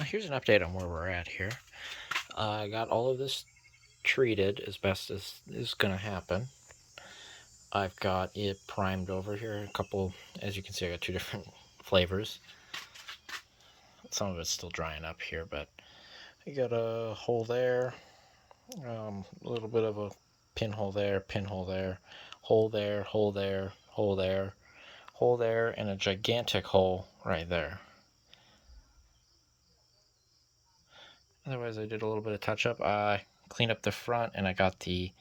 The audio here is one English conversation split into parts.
Here's an update on where we're at here. I got all of this treated as best as is going to happen. I've got it primed over here. A couple, as you can see, I got two different flavors. Some of it's still drying up here, but I got a hole there, a little bit of a pinhole there, hole there, hole there, hole there, hole there, hole there, and a gigantic hole right there. Otherwise, I did a little bit of touch up. I cleaned up the front, and I got the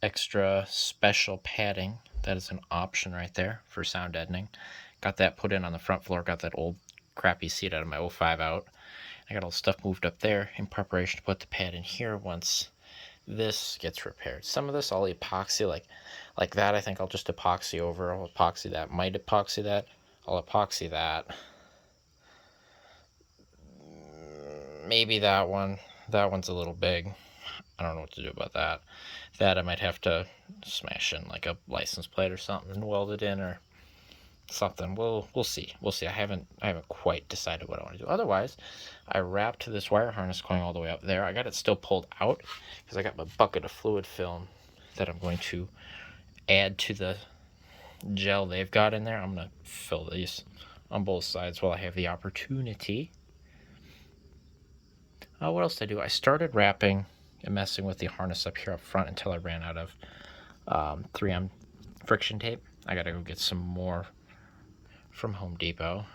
extra special padding. That is an option right there for sound deadening. Got that put in on the front floor. Got that old crappy seat out of my 05 out. I got all the stuff moved up there in preparation to put the pad in here once this gets repaired. Some of this I'll epoxy like that. I think I'll just epoxy over. I'll epoxy that. Might epoxy that. I'll epoxy that. Maybe that one. That one's a little big. I don't know what to do about that. That I might have to smash in like a license plate or something and weld it in or something. We'll see. We'll see. I haven't quite decided what I want to do. Otherwise, I wrapped this wire harness going all the way up there. I got it still pulled out because I got my bucket of fluid film that I'm going to add to the gel they've got in there. I'm going to fill these on both sides while I have the opportunity. What else did I do? I started wrapping and messing with the harness up here up front until I ran out of 3M friction tape. I gotta go get some more from Home Depot,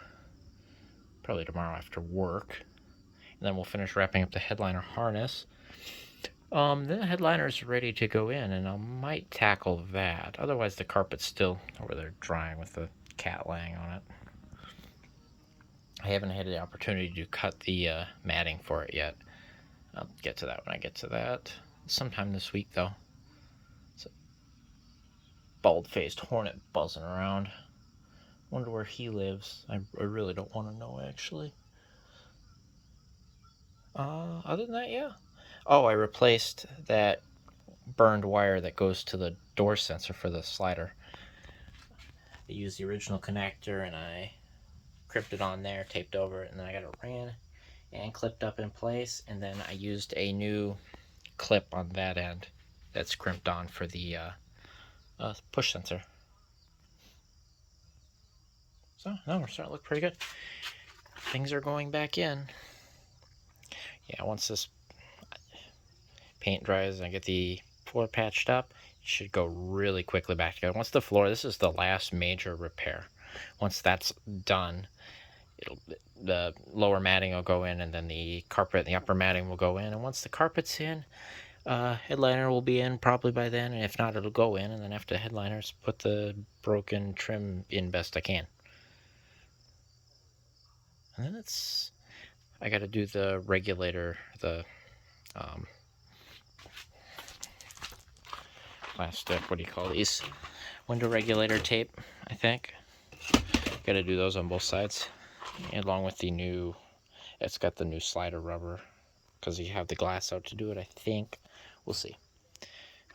probably tomorrow after work, and then we'll finish wrapping up the headliner harness. The headliner is ready to go in, and I might tackle that. Otherwise, the carpet's still over there drying with the cat laying on it. I haven't had the opportunity to cut the matting for it yet. I'll get to that when I get to that. Sometime this week, though. It's a bald-faced hornet buzzing around. Wonder where he lives. I really don't want to know, actually. Other than that, yeah. Oh, I replaced that burned wire that goes to the door sensor for the slider. I used the original connector, and I crimped it on there, taped over it, and then I got it ran and clipped up in place, and then I used a new clip on that end that's crimped on for the push sensor. So, no, we're starting to look pretty good. Things are going back in. Yeah, once this paint dries and I get the floor patched up, it should go really quickly back together. Once the floor, this is the last major repair. Once that's done, the lower matting will go in, and then the carpet, the upper matting will go in. And once the carpet's in, headliner will be in probably by then. And if not, it'll go in. And then after the headliners, put the broken trim in best I can. And then I got to do the regulator, the plastic, what do you call these? Window regulator tape, I think. Got to do those on both sides. Along with the new, it's got the new slider rubber because you have the glass out to do it, I think. We'll see.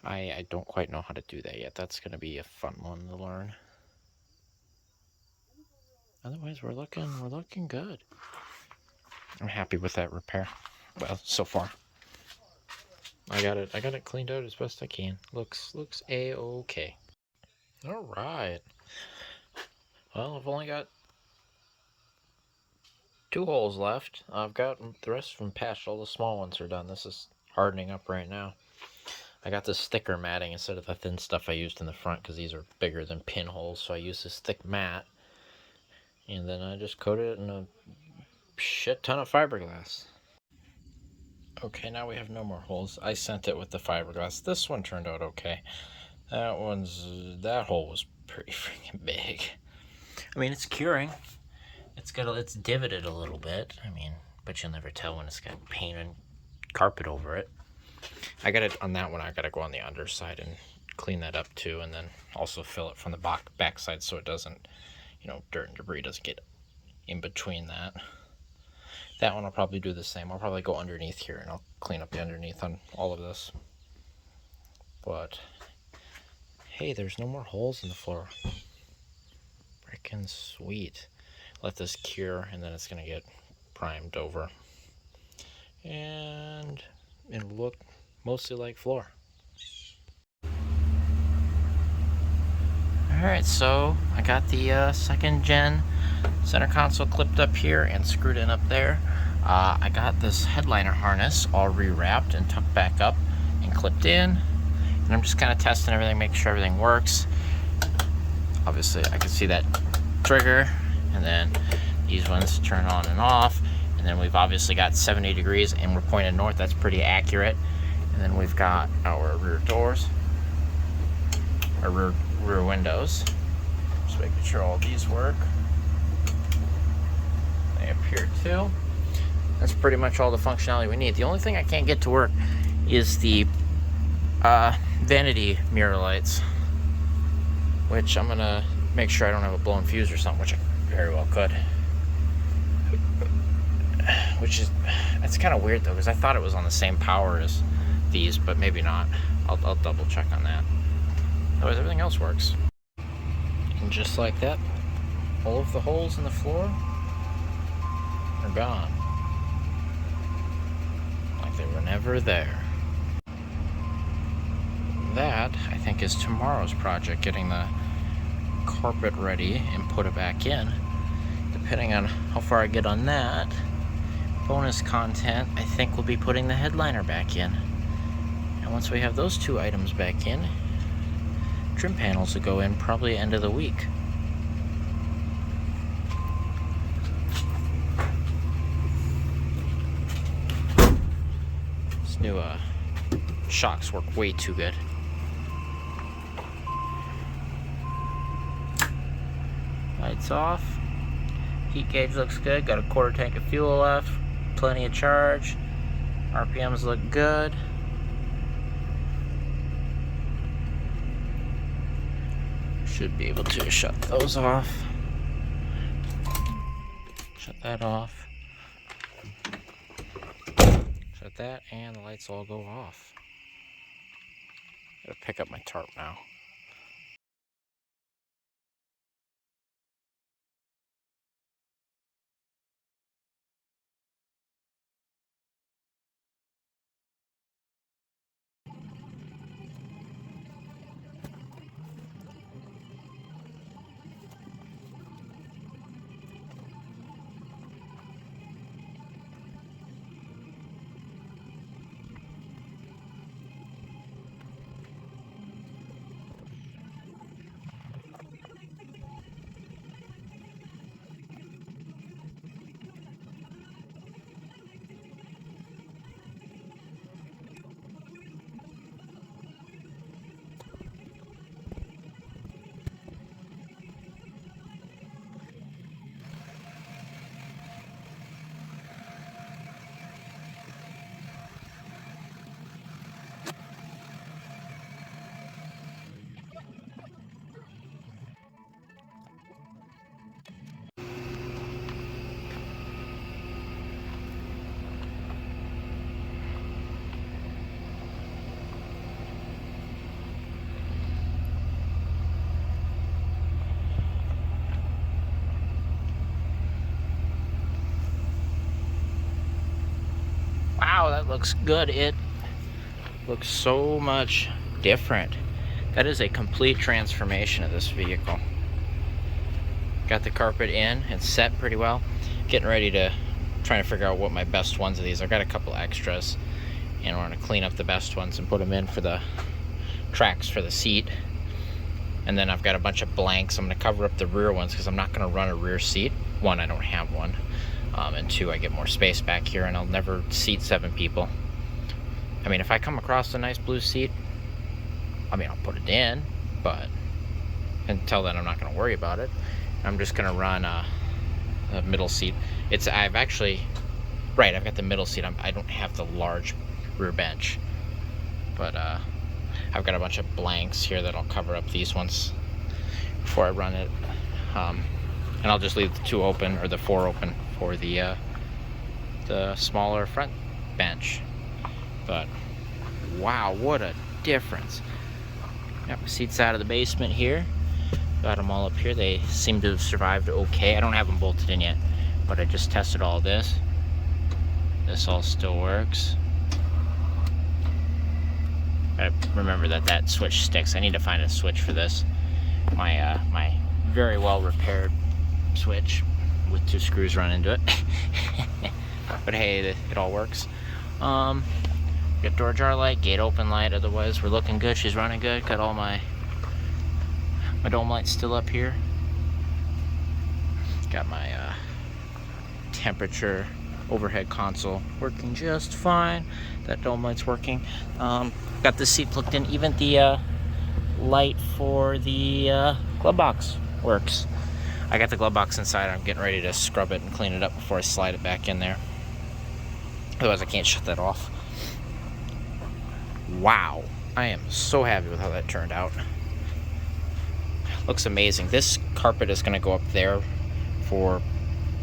I don't quite know how to do that yet. That's going to be a fun one to learn. Otherwise, we're looking good. I'm happy with that repair. Well, so far. I got it cleaned out as best I can. Looks a-okay. All right. Well, I've only got 2 holes left. I've got the rest of them patched. All the small ones are done. This is hardening up right now. I got this thicker matting instead of the thin stuff I used in the front because these are bigger than pinholes. So I use this thick mat, and then I just coated it in a shit ton of fiberglass. Okay, now we have no more holes. I sent it with the fiberglass. This one turned out okay. That hole was pretty freaking big. I mean, it's curing. It's divoted a little bit. I mean, but you'll never tell when it's got paint and carpet over it. I got it on that one. I got to go on the underside and clean that up too, and then also fill it from the back side so it doesn't, dirt and debris doesn't get in between that. That one I'll probably do the same. I'll probably go underneath here and I'll clean up the underneath on all of this. But hey, there's no more holes in the floor. Freaking sweet. Let this cure, and then it's gonna get primed over. and it'll look mostly like floor. Alright, so I got the second gen center console clipped up here and screwed in up there. I got this headliner harness all rewrapped and tucked back up and clipped in. And I'm just kind of testing everything, making sure everything works. Obviously, I can see that trigger, and then these ones turn on and off. And then we've obviously got 70 degrees and we're pointed north. That's pretty accurate. And then we've got our rear doors, our rear windows. Just making sure all these work. They appear too. That's pretty much all the functionality we need. The only thing I can't get to work is the vanity mirror lights, which I'm gonna make sure I don't have a blown fuse or something, which I very well could. Which is, it's kind of weird though, because I thought it was on the same power as these, but maybe not. I'll double check on that. Otherwise, everything else works. And just like that, all of the holes in the floor are gone. Like they were never there. That, I think, is tomorrow's project, getting the carpet ready and put it back in. Depending on how far I get on that, bonus content, I think we'll be putting the headliner back in. And once we have those two items back in, trim panels will go in probably end of the week. This new shocks work way too good. Lights off. Heat gauge looks good. Got a quarter tank of fuel left. Plenty of charge. RPMs look good. Should be able to shut those off. Shut that off. Shut that, and the lights all go off. Gotta pick up my tarp now. Wow, that looks good. It looks so much different. That is a complete transformation of this vehicle. Got the carpet in and set pretty well. Getting ready to trying to figure out what my best ones of these. I've got a couple extras and I want to clean up the best ones and put them in for the tracks for the seat. And then I've got a bunch of blanks. I'm going to cover up the rear ones because I'm not going to run a rear seat. One, I don't have one. And two, I get more space back here and I'll never seat 7 people. I mean, if I come across a nice blue seat, I mean, I'll put it in, but until then, I'm not going to worry about it. I'm just going to run a middle seat. I've actually, right, I've got the middle seat. I don't have the large rear bench, but I've got a bunch of blanks here that'll cover up these ones before I run it. And I'll just leave the 2 open, or the 4 open for the smaller front bench. But wow, what a difference. Got my seats out of the basement here. Got them all up here. They seem to have survived okay. I don't have them bolted in yet, but I just tested all this. this all still works. I remember that switch sticks. I need to find a switch for this. My very well repaired switch with 2 screws run into it. But hey, it all works. Got door jar light, gate open light. Otherwise, we're looking good. She's running good. Got all my dome lights still up here. Got my temperature overhead console working just fine. That dome light's working. Got the seat plugged in. Even the light for the glove box works. I got the glove box inside. I'm getting ready to scrub it and clean it up before I slide it back in there. Otherwise, I can't shut that off. Wow. I am so happy with how that turned out. Looks amazing. This carpet is going to go up there for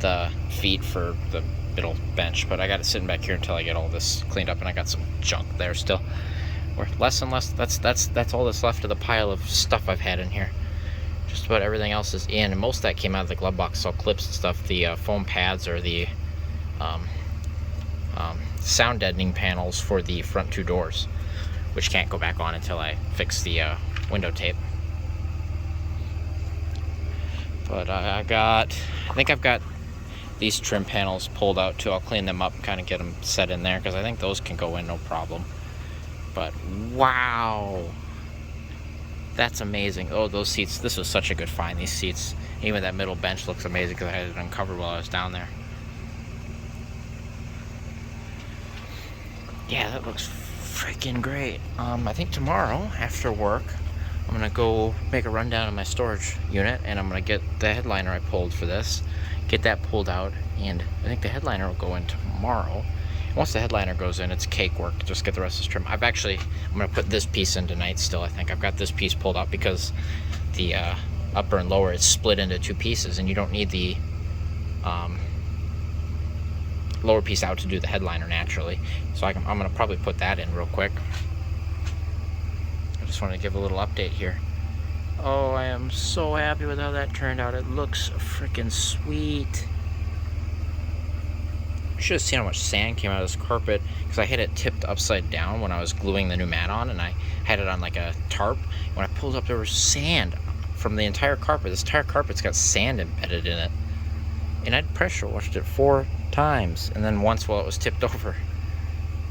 the feet for the middle bench, but I got it sitting back here until I get all this cleaned up, and I got some junk there still. Or less and less. That's all that's left of the pile of stuff I've had in here. Just about everything else is in, and most of that came out of the glove box, all clips and stuff. The foam pads or the sound deadening panels for the front 2 doors, which can't go back on until I fix the window tape. But I think I've got these trim panels pulled out too. I'll clean them up and kind of get them set in there, because I think those can go in no problem. But wow, that's amazing. Oh, those seats, this was such a good find, these seats. Even that middle bench looks amazing because I had it uncovered while I was down there. Yeah, that looks freaking great. I think tomorrow after work, I'm gonna go make a rundown of my storage unit, and I'm gonna get the headliner I pulled for this, get that pulled out, and I think the headliner will go in tomorrow. Once the headliner goes in, it's cake work. Just get the rest of this trim. I'm gonna put this piece in tonight still. I think I've got this piece pulled out because the upper and lower is split into 2 pieces, and you don't need the lower piece out to do the headliner naturally. So I'm gonna probably put that in real quick. I just wanted to give a little update here. Oh, I am so happy with how that turned out. It looks freaking sweet. You should have seen how much sand came out of this carpet, because I had it tipped upside down when I was gluing the new mat on, and I had it on like a tarp. When I pulled up, there was sand from the entire carpet. This entire carpet's got sand embedded in it. And I'd pressure washed it 4 times, and then once while it was tipped over.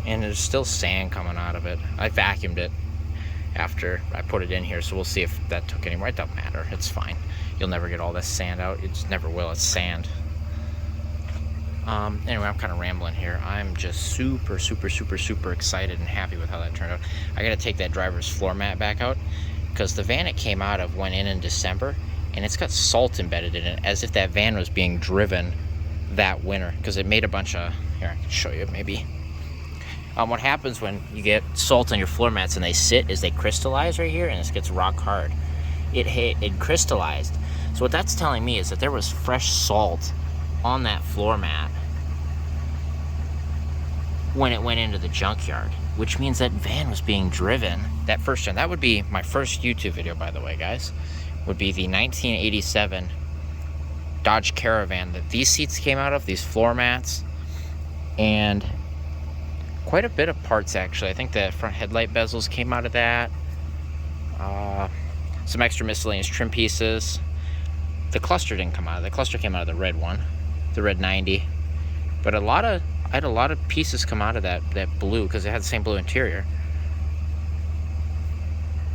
And there's still sand coming out of it. I vacuumed it after I put it in here, so we'll see if that took any more. It doesn't matter, it's fine. You'll never get all this sand out. It just never will, it's sand. Anyway, I'm kind of rambling here. I'm just super excited and happy with how that turned out. I gotta take that driver's floor mat back out, because the van it came out of went in December, and it's got salt embedded in it, as if that van was being driven that winter, because it made a bunch of, here I can show you maybe. What happens when you get salt on your floor mats and they sit is they crystallize right here, and this gets rock hard. It crystallized. So what that's telling me is that there was fresh salt on that floor mat when it went into the junkyard, which means that van was being driven. That first gen, that would be my first YouTube video, by the way, guys, would be the 1987 Dodge Caravan that these seats came out of, these floor mats, and quite a bit of parts actually. I think the front headlight bezels came out of that. Some extra miscellaneous trim pieces. The cluster didn't come out of it. The cluster came out of the red one, the red 90. But I had a lot of pieces come out of that blue, because it had the same blue interior.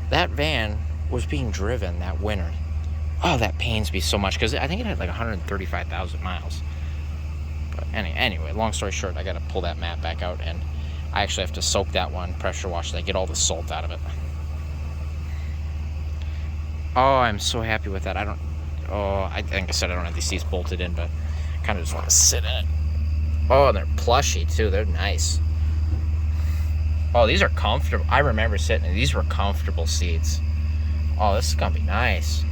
That van was being driven that winter. Oh, that pains me so much, because I think it had like 135,000 miles. But anyway, long story short, I got to pull that mat back out, and I actually have to soak that one, pressure wash that, get all the salt out of it. Oh, I'm so happy with that. I think I said I don't have these seats bolted in, but I kind of just want to sit in it. Oh, and they're plushy too. They're nice. Oh, these are comfortable. I remember sitting in these. Were comfortable seats. Oh, this is gonna be nice.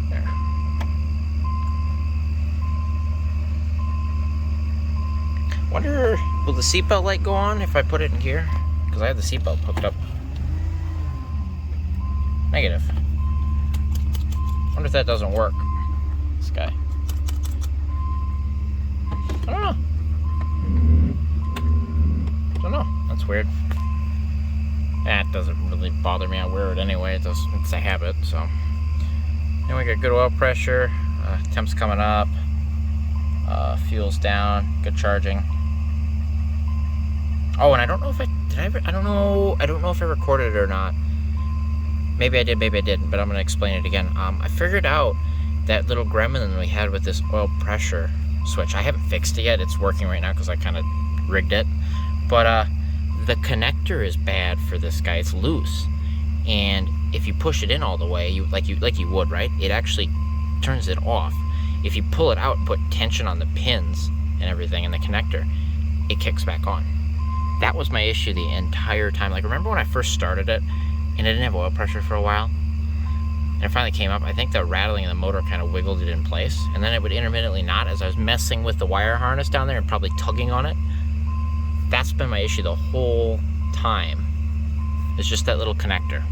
There. Wonder, will the seatbelt light go on if I put it in gear? Because I have the seatbelt hooked up. Negative. Wonder if that doesn't work. This guy. That's weird. That doesn't really bother me. I wear it anyway. It's a habit. So then we got good oil pressure. Temps coming up. Fuel's down. Good charging. Oh, and I don't know if I don't know if I recorded it or not. Maybe I did, maybe I didn't, but I'm gonna explain it again. I figured out that little gremlin we had with this oil pressure switch. I haven't fixed it yet. It's working right now because I kind of rigged it. But the connector is bad for this guy. It's loose, and if you push it in all the way, like you would, right? It actually turns it off. If you pull it out and put tension on the pins and everything in the connector, it kicks back on. That was my issue the entire time. Like, remember when I first started it and it didn't have oil pressure for a while? And it finally came up. I think the rattling in the motor kind of wiggled it in place. And then it would intermittently not as I was messing with the wire harness down there and probably tugging on it. That's been my issue the whole time. It's just that little connector.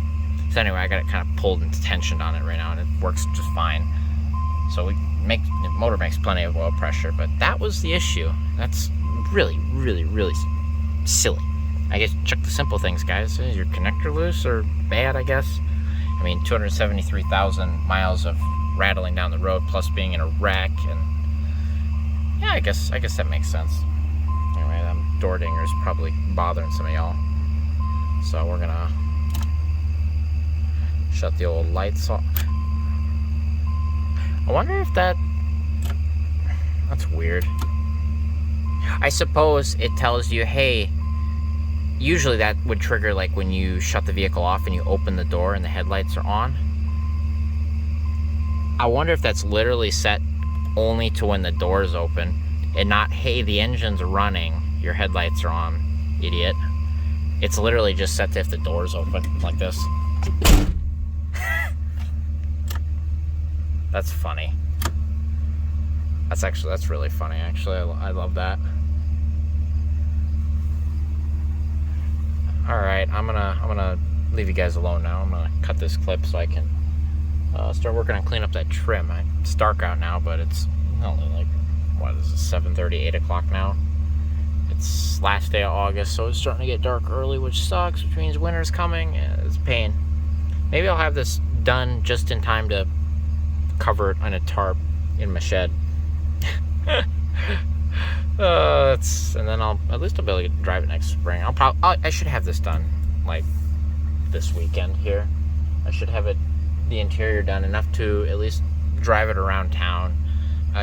So anyway, I got it kind of pulled and tensioned on it right now, and it works just fine. So the motor makes plenty of oil pressure, but that was the issue. That's really, really, really silly. I guess check the simple things, guys. Is your connector loose or bad, I guess? I mean, 273,000 miles of rattling down the road, plus being in a wreck, and yeah, I guess that makes sense. Anyway, them door dingers probably bothering some of y'all, so we're gonna shut the old lights off. I wonder if that's weird. I suppose it tells you, hey, usually that would trigger like when you shut the vehicle off and you open the door and the headlights are on. I wonder if that's literally set only to when the door is open and not, hey, the engine's running, your headlights are on, idiot. It's literally just set to if the door's open, like this. That's funny. That's really funny, actually. I love that. Alright, I'm gonna leave you guys alone now. I'm gonna cut this clip so I can start working on cleaning up that trim. It's dark out now, but it's only like, what is it, 7:30, 8 o'clock now? It's last day of August, so it's starting to get dark early, which sucks, which means winter's coming. It's a pain. Maybe I'll have this done just in time to cover it on a tarp in my shed. And then at least I'll be able to drive it next spring. I should have this done like this weekend here. I should have the interior done enough to at least drive it around town,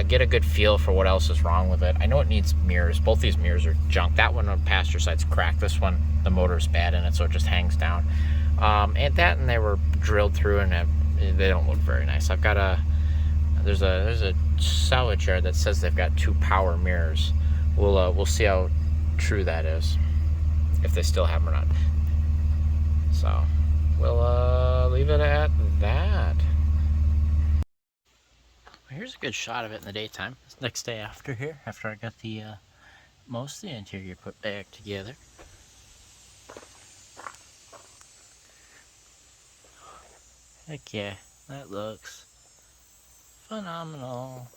get a good feel for what else is wrong with it. I know it needs mirrors. Both these mirrors are junk. That one on the passenger side's cracked. This one, the motor's bad in it, so it just hangs down. And they were drilled through, and they don't look very nice. I've got there's a salvage yard that says they've got 2 power mirrors. We'll see how true that is, if they still have them or not. So we'll leave it at that. Here's a good shot of it in the daytime. It's the next day after here, after I got the most of the interior put back together. Heck yeah, that looks phenomenal.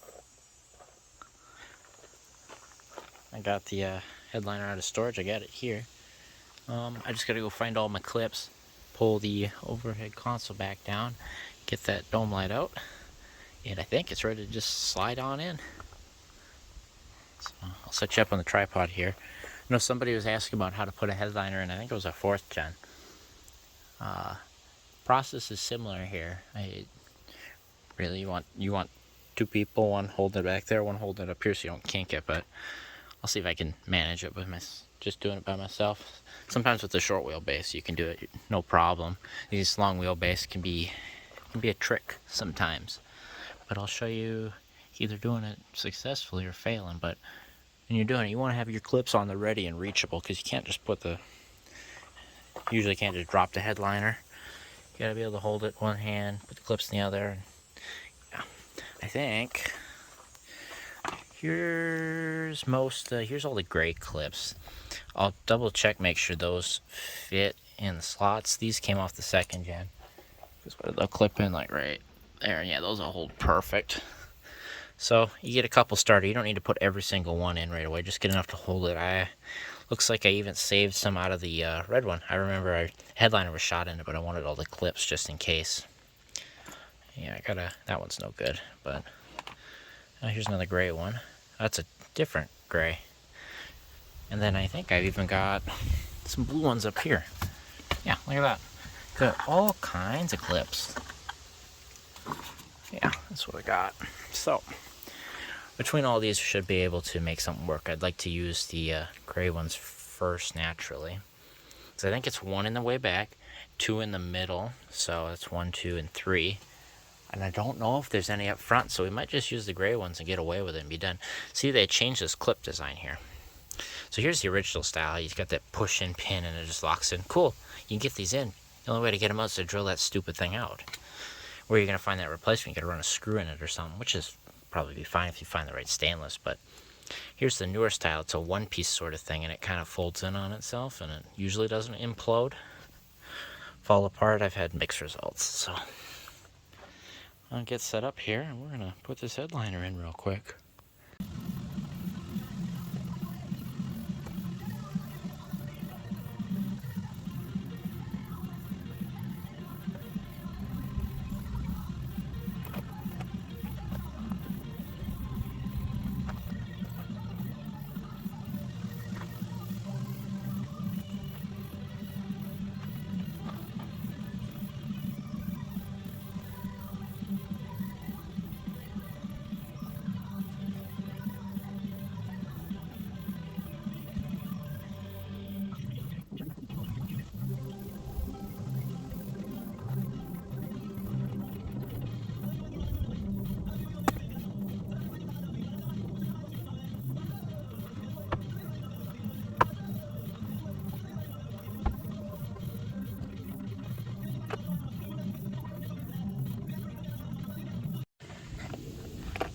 I got the headliner out of storage. I got it here. I just gotta go find all my clips, pull the overhead console back down, get that dome light out, and I think it's ready to just slide on in. So I'll set you up on the tripod here. I know somebody was asking about how to put a headliner in. I think it was a 4th gen. Process is similar here. You want 2 people, one holding it back there, one holding it up here so you don't kink it, but I'll see if I can manage it with just doing it by myself. Sometimes with the short wheelbase you can do it no problem. These long wheelbase can be a trick sometimes. But I'll show you either doing it successfully or failing. But when you're doing it, you want to have your clips on the ready and reachable, because you can't just usually can't just drop the headliner. You gotta be able to hold it one hand, put the clips in the other. Yeah. I think here's all the gray clips. I'll double check, make sure those fit in the slots. These came off the 2nd gen. They'll clip in like right there, and yeah, those will hold perfect. So you get a couple started. You don't need to put every single one in right away. Just get enough to hold it. Looks like I even saved some out of the red one. I remember our headliner was shot in it, but I wanted all the clips just in case. Yeah, that one's no good, but here's another gray one. That's a different gray. And then I think I've even got some blue ones up here. Yeah, look at that. Got all kinds of clips. Yeah, that's what I got. So, between all these, we should be able to make something work. I'd like to use the gray ones first, naturally. So I think it's 1 in the way back, 2 in the middle. So that's 1, 2, and 3. And I don't know if there's any up front, so we might just use the gray ones and get away with it and be done. See, they changed this clip design here. So here's the original style. You've got that push-in pin and it just locks in. Cool. You can get these in. The only way to get them out is to drill that stupid thing out. Where you're going to find that replacement, you got to run a screw in it or something, which is probably be fine if you find the right stainless. But here's the newer style. It's a one-piece sort of thing, and it kind of folds in on itself, and it usually doesn't implode, fall apart. I've had mixed results. So I'll get set up here, and we're going to put this headliner in real quick.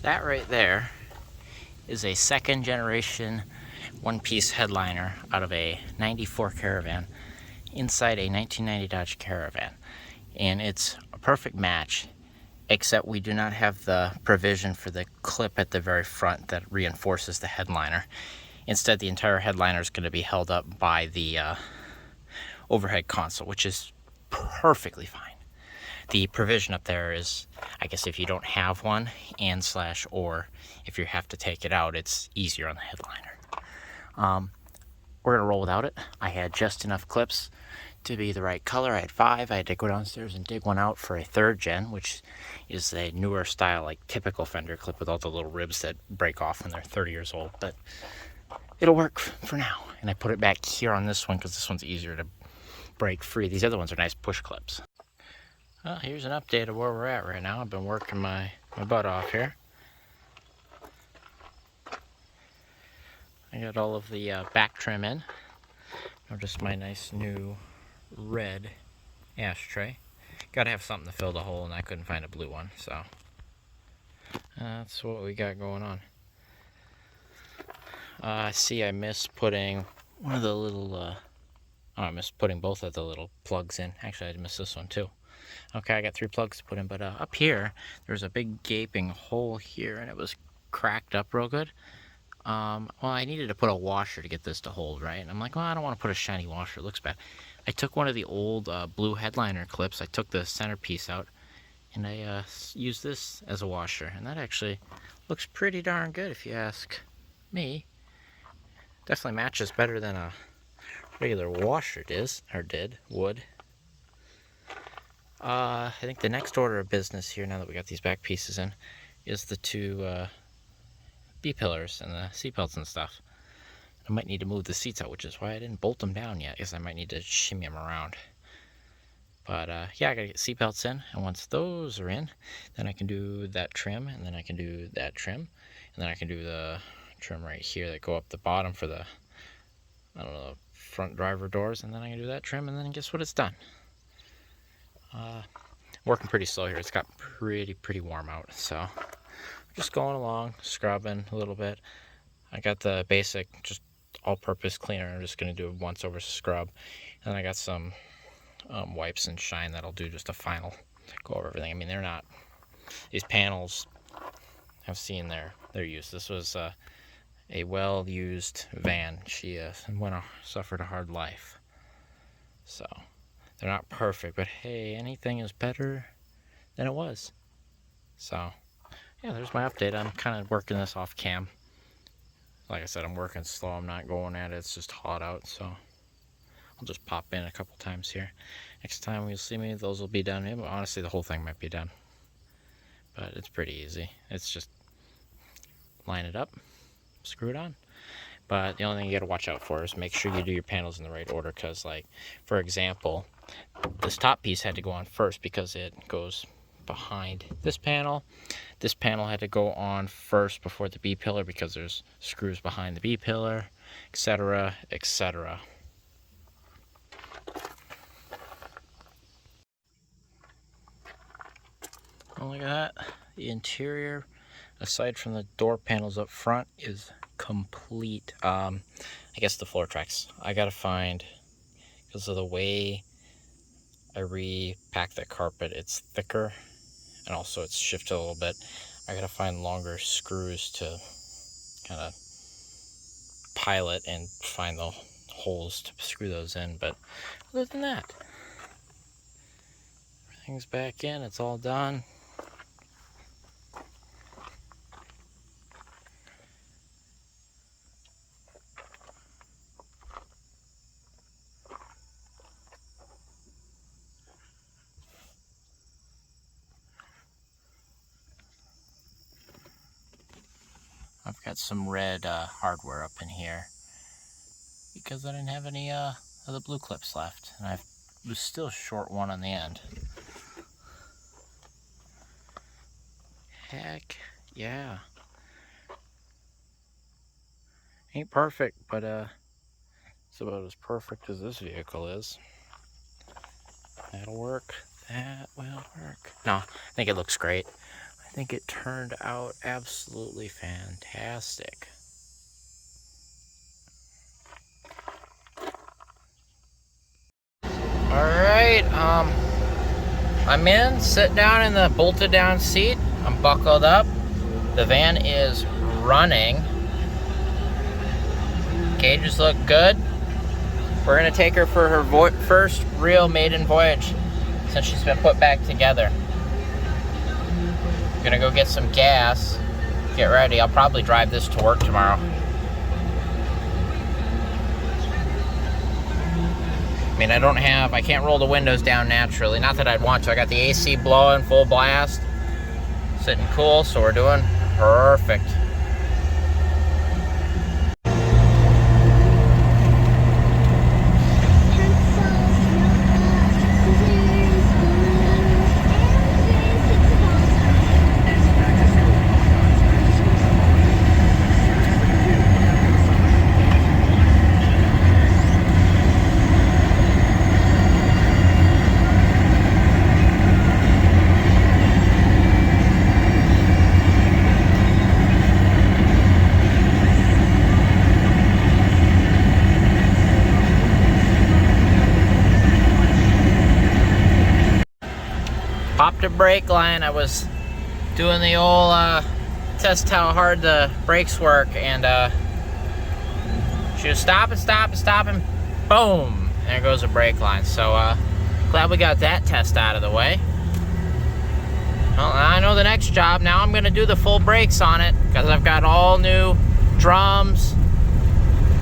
That right there is a second generation one-piece headliner out of a 94 Caravan inside a 1990 Dodge Caravan. And it's a perfect match, except we do not have the provision for the clip at the very front that reinforces the headliner. Instead, the entire headliner is going to be held up by the overhead console, which is perfectly fine. The provision up there is, I guess if you don't have one, or if you have to take it out, it's easier on the headliner. We're going to roll without it. I had just enough clips to be the right color. I had 5. I had to go downstairs and dig one out for a 3rd gen, which is a newer style, like typical fender clip with all the little ribs that break off when they're 30 years old. But it'll work for now. And I put it back here on this one because this one's easier to break free. These other ones are nice push clips. Well, here's an update of where we're at right now. I've been working my butt off here. I got all of the back trim in. Just my nice new red ashtray. Gotta have something to fill the hole, and I couldn't find a blue one, so that's what we got going on. See, I missed putting one of the little, I missed putting both of the little plugs in. Actually, I missed this one too. Okay, I got 3 plugs to put in, but up here, there's a big gaping hole here, and it was cracked up real good. Well, I needed to put a washer to get this to hold, right? And I'm like, well, I don't want to put a shiny washer. It looks bad. I took one of the old blue headliner clips. I took the centerpiece out, and I used this as a washer. And that actually looks pretty darn good, if you ask me. Definitely matches better than a regular washer would. I think the next order of business here, now that we got these back pieces in, is the 2 B-pillars and the seat belts and stuff. I might need to move the seats out, which is why I didn't bolt them down yet, because I might need to shimmy them around. But yeah, I gotta get seat belts in, and once those are in, then I can do that trim, and then I can do that trim, and then I can do the trim right here that go up the bottom for the, I don't know, front driver doors, and then I can do that trim, and then guess what, it's done. Working pretty slow here. It's got pretty warm out, so just going along, scrubbing a little bit. I got the basic, just all-purpose cleaner. I'm just going to do a once-over scrub, and I got some wipes and shine that'll do just a final go over everything. I mean, they're not, these panels have seen their use. This was a well-used van. She suffered a hard life. So, they're not perfect, but hey, anything is better than it was. So, yeah, there's my update. I'm kind of working this off cam. Like I said, I'm working slow. I'm not going at it. It's just hot out, so I'll just pop in a couple times here. Next time you'll see me, those will be done. Maybe, honestly, the whole thing might be done. But it's pretty easy. It's just line it up, screw it on. But the only thing you gotta watch out for is make sure you do your panels in the right order, because, like, for example, this top piece had to go on first because it goes behind this panel. This panel had to go on first before the B-pillar because there's screws behind the B-pillar, etc., etc. Oh, look at that. The interior, aside from the door panels up front, is complete. I guess the floor tracks. I gotta find, because of the way I repacked that carpet, it's thicker, and also it's shifted a little bit. I gotta find longer screws to kind of pilot and find the holes to screw those in. But other than that, everything's back in. It's all done. I've got some red hardware up in here because I didn't have any of the blue clips left, and I was still short one on the end. Heck yeah. Ain't perfect, but it's about as perfect as this vehicle is. That'll work. That will work. No, I think it looks great. I think it turned out absolutely fantastic. Alright, I'm in, sit down in the bolted down seat. I'm buckled up. The van is running. Cages look good. We're gonna take her for her first real maiden voyage since she's been put back together. Gonna go get some gas, get ready. I'll probably drive this to work tomorrow. I mean, I can't roll the windows down naturally. Not that I'd want to. I got the AC blowing full blast, sitting cool, so we're doing perfect. Popped a brake line. I was doing the old test how hard the brakes work, and she was stopping, boom, there goes a brake line. So glad we got that test out of the way. Well, I know the next job. Now I'm gonna do the full brakes on it because I've got all new drums,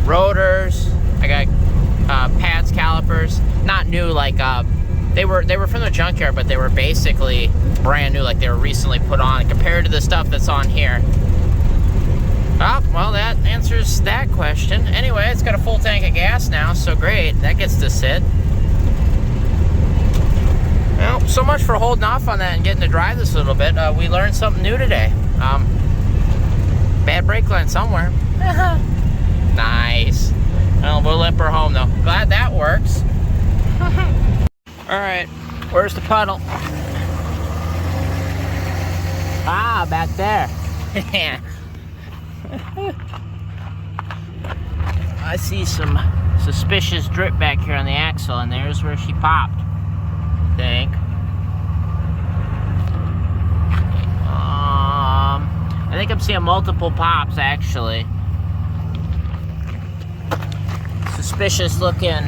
rotors. I got pads, calipers, not new like they were from the junkyard, but they were basically brand new, like they were recently put on compared to the stuff that's on here. Oh, well, that answers that question. Anyway, it's got a full tank of gas now, so great. That gets to sit. Well, so much for holding off on that and getting to drive this a little bit. We learned something new today. Bad brake line somewhere. Nice. Well, we'll limp her home, though. Glad that works. Alright, where's the puddle? Ah, back there. I see some suspicious drip back here on the axle, and there's where she popped, I think. I think I'm seeing multiple pops, actually. suspicious looking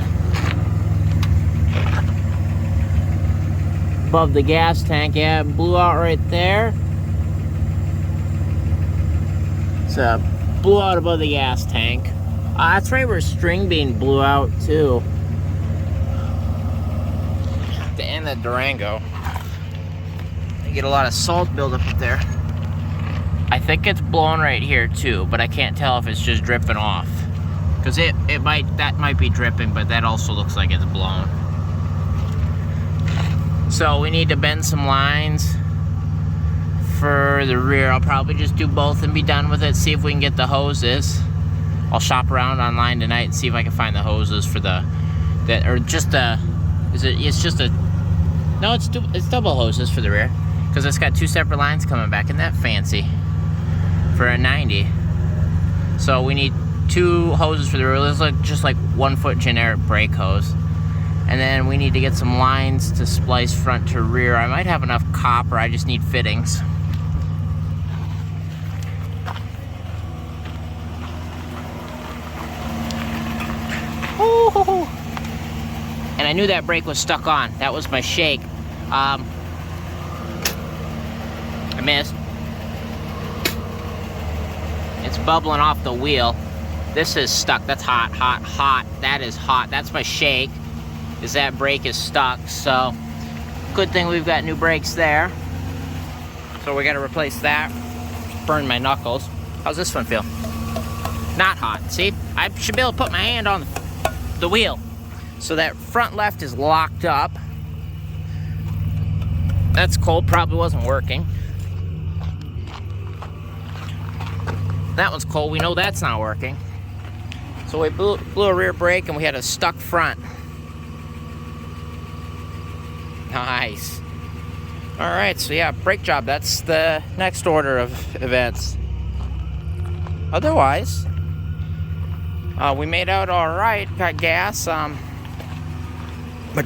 above the gas tank. Yeah, it blew out right there. It's blew out above the gas tank. That's right where string bean blew out too. And the Durango. You get a lot of salt buildup up there. I think it's blown right here too, but I can't tell if it's just dripping off. Because that might be dripping, but that also looks like it's blown. So we need to bend some lines for the rear. I'll probably just do both and be done with it. See if we can get the hoses. I'll shop around online tonight and see if I can find the hoses for it's double hoses for the rear. Because it's got 2 separate lines coming back. Isn't that fancy? For a 90. So we need 2 hoses for the rear. This is just like 1-foot generic brake hose. And then we need to get some lines to splice front to rear. I might have enough copper, I just need fittings. Ooh. And I knew that brake was stuck on. That was my shake. I missed. It's bubbling off the wheel. This is stuck. That's hot, hot, hot. That is hot. That's my shake. Is that brake is stuck. So good thing we've got new brakes there. So we got to replace that. Burn my knuckles. How's this one feel? Not hot. See, I should be able to put my hand on the wheel. So that front left is locked up. That's cold. Probably wasn't working. That one's cold. We know that's not working. So we blew a rear brake and we had a stuck front. Nice. All right, so yeah, brake job. That's the next order of events. Otherwise, we made out all right. Got gas. My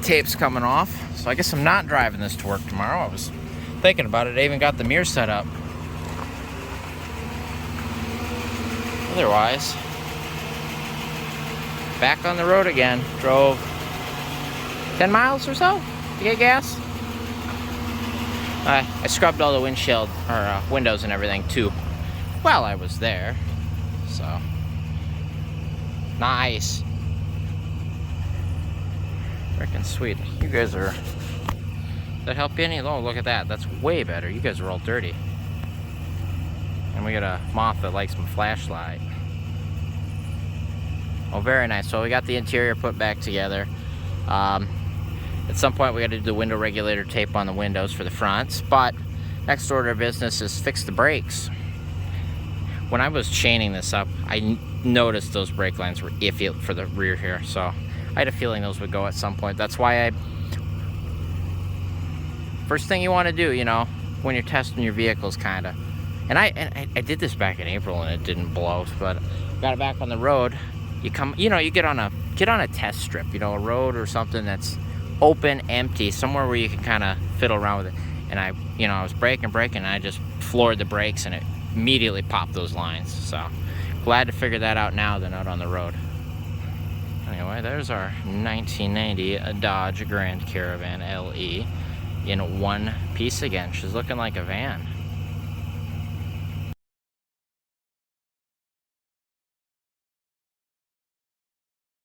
tape's coming off. So I guess I'm not driving this to work tomorrow. I was thinking about it. I even got the mirror set up. Otherwise, back on the road again. Drove 10 miles or so to get gas. I scrubbed all the windshield, or windows and everything too while I was there. So, nice. Freaking sweet. You guys are... Does that help you any? Oh, look at that. That's way better. You guys are all dirty. And we got a moth that likes my flashlight. Oh, very nice. So we got the interior put back together. At some point we got to do the window regulator tape on the windows for the fronts. But next order of business is fix the brakes. When I was chaining this up, I noticed those brake lines were iffy for the rear here. So I had a feeling those would go at some point. That's why first thing you want to do, you know, when you're testing your vehicles, kind of. And I did this back in April and it didn't blow, but got it back on the road. You get on a test strip, you know, a road or something that's open, empty, somewhere where you can kind of fiddle around with it. And I was braking, and I just floored the brakes, and it immediately popped those lines. So glad to figure that out now. They're not on the road. Anyway, there's our 1990 Dodge Grand Caravan LE in one piece again. She's looking like a van.